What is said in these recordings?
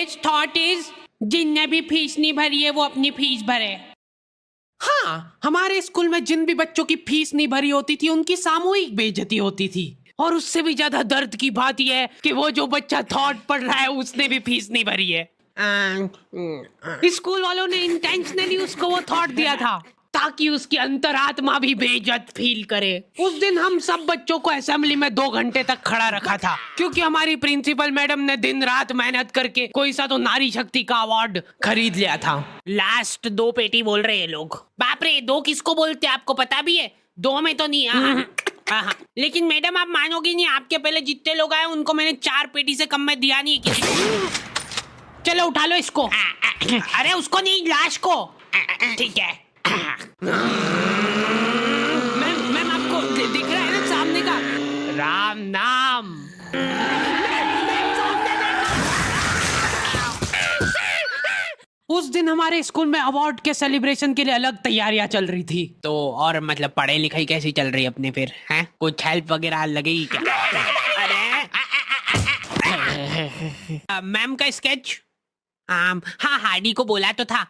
Best thought is जिनने भी fees नहीं भरी है वो अपनी फीस भरे। हाँ, हमारे स्कूल में जिन भी बच्चों की फीस नहीं भरी होती थी उनकी सामूहिक बेइज्जती होती थी। और उससे भी ज्यादा दर्द की बात यह है कि वो जो बच्चा थॉट पढ़ रहा है उसने भी फीस नहीं भरी है। स्कूल वालों ने इंटेंशनली उसको वो थॉट दिया था ताकि उसकी अंतरात्मा भी बेइज्जत फील करे। उस दिन हम सब बच्चों को असेंबली में 2 घंटे तक खड़ा रखा था क्योंकि हमारी प्रिंसिपल मैडम ने दिन रात मेहनत करके कोई सा तो नारी शक्ति का अवार्ड खरीद लिया था। लास्ट 2 पेटी बोल रहे हैं लोग। बाप रे, 2 किसको बोलते हैं आपको पता भी है? 2 में तो नहीं। हाँ। लेकिन मैडम आप मानोगी नहीं, आपके पहले जितने लोग आए उनको मैंने 4 पेटी से कम में दिया नहीं है किसी को। चलो उठा लो इसको। अरे उसको नहीं, लाश को। ठीक है। मैम आपको दिख रहा है ना सामने का राम नाम। उस दिन हमारे स्कूल में अवार्ड के सेलिब्रेशन के लिए अलग तैयारियां चल रही थी। तो और मतलब पढ़ाई लिखाई कैसी चल रही है अपने फिर? हैं कुछ हेल्प वगैरह लगेगी क्या? अरे मैम का स्केच। हाँ, हार्डी को बोला तो था।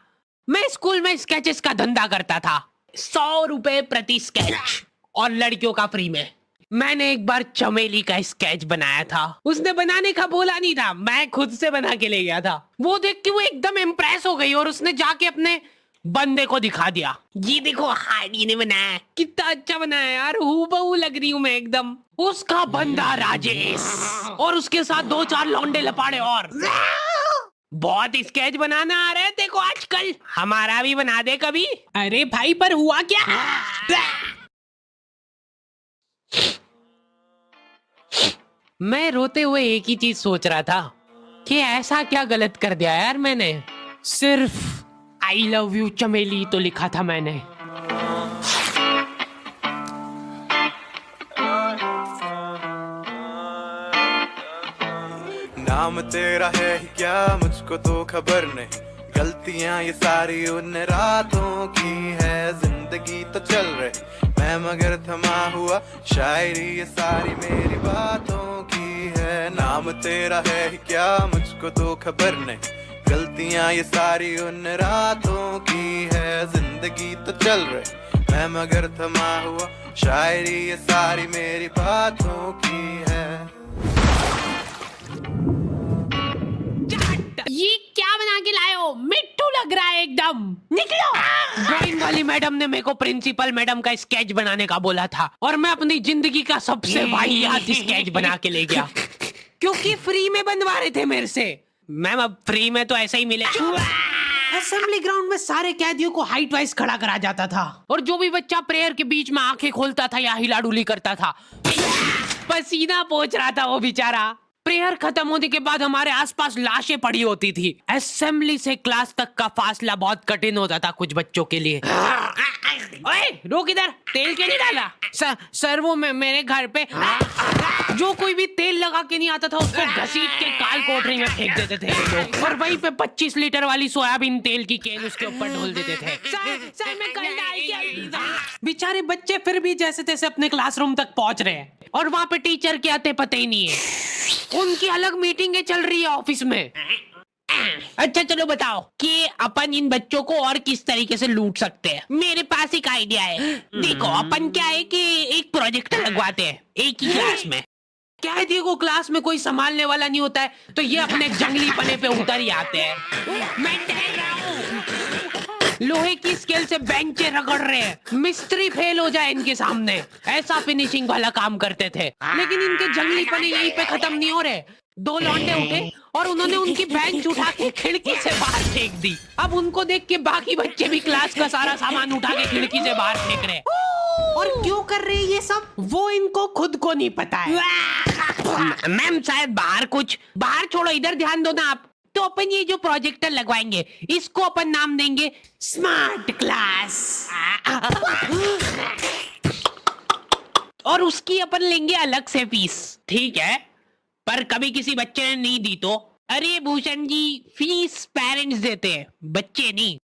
मैं स्कूल में स्केचेस का धंधा करता था, 100 रुपए प्रति स्केच और लड़कियों का फ्री में। मैंने एक बार चमेली का स्केच बनाया था। उसने बनाने का बोला नहीं था, मैं खुद से बना के ले गया था। वो देख के वो एकदम इम्प्रेस हो गई और उसने जाके अपने बंदे को दिखा दिया, ये देखो हार्डी ने बनाया है। कितना अच्छा बनाया यार, हूबहू लग रही हूँ मैं एकदम। उसका बंदा राजेश और उसके साथ 2-4 लौंडे लपाड़े और बहुत स्केच बनाना आ रहे हैं देखो आजकल। हमारा भी बना दे कभी। अरे भाई पर हुआ क्या? मैं रोते हुए एक ही चीज सोच रहा था कि ऐसा क्या गलत कर दिया यार मैंने। सिर्फ आई लव यू चमेली तो लिखा था मैंने। नाम तेरा है ही क्या मुझको तो खबर नहीं, गलतियां ये सारी उन रातों की है। जिंदगी तो चल रही मैं मगर थमा हुआ, शायरी ये सारी मेरी बातों की है। नाम तेरा है ही क्या मुझको तो खबर नहीं, गलतियां ये सारी उन रातों की है। जिंदगी तो चल रही मैं मगर थमा हुआ, शायरी ये सारी मेरी बातों की है। ये क्या बना के लाए हो? मिट्टू लग रहा है एकदम। निकलो। ड्राइंग वाली मैडम ने मेरे को प्रिंसिपल मैडम का स्केच बनाने का बोला था और मैं अपनी जिंदगी का सबसे वाहियात स्केच बना के ले गया क्योंकि फ्री में बनवा रहे थे मेरे से। मैम अब फ्री में तो ऐसा ही मिले। असेंबली ग्राउंड में सारे कैदियों को हाइट वाइज खड़ा करा जाता था और जो भी बच्चा प्रेयर के बीच में आंखें खोलता था या हिलाडुली करता था पसीना पोंछ रहा था वो बेचारा। प्रेयर खत्म होने के बाद हमारे आसपास लाशें पड़ी होती थी। असेंबली से क्लास तक का फासला बहुत कठिन होता था कुछ बच्चों के लिए। ओए रोक, इधर तेल क्यों नहीं डाला? सर वो मेरे घर पे जो कोई भी तेल लगा के नहीं आता था उसको घसीट के काल कोठरी में फेंक देते थे लोग और वहीं पे 25 लीटर वाली सोयाबीन तेल की केन उसके ऊपर ढोल देते थे। सर मैं कल डाल के। बेचारे बच्चे फिर भी जैसे तैसे अपने क्लासरूम तक पहुंच रहे हैं और वहाँ पे टीचर के आते पता ही नहीं है। उनकी अलग मीटिंगें चल रही है ऑफिस में। अच्छा चलो बताओ कि अपन इन बच्चों को और किस तरीके से लूट सकते हैं। मेरे पास एक आइडिया है। देखो अपन क्या है कि एक प्रोजेक्टर लगवाते हैं एक ही क्लास में। कैदियों को क्लास में कोई संभालने वाला नहीं होता है तो ये अपने जंगली पने पे उतर ही आते हैं। मैं डर रहा हूँ। लोहे की स्केल से बेंचे रगड़ रहे हैं, मिस्त्री फेल हो जाए इनके सामने, ऐसा फिनिशिंग वाला काम करते थे। लेकिन इनके जंगली पने यहीं पे खत्म नहीं हो रहे। 2 लौंडे उठे और उन्होंने उनकी बेंच उठा के खिड़की से बाहर फेंक दी। अब उनको देख के बाकी बच्चे भी क्लास का सारा सामान उठा के खिड़की से बाहर फेंक रहे। और क्यों कर रहे हैं ये सब वो इनको खुद को नहीं पता है। मैम शायद बाहर छोड़ो, इधर ध्यान दो ना आप। तो अपन ये जो प्रोजेक्टर लगवाएंगे इसको अपन नाम देंगे स्मार्ट क्लास और उसकी अपन लेंगे अलग से फीस। ठीक है, पर कभी किसी बच्चे ने नहीं दी तो? अरे भूषण जी, फीस पेरेंट्स देते हैं, बच्चे नहीं।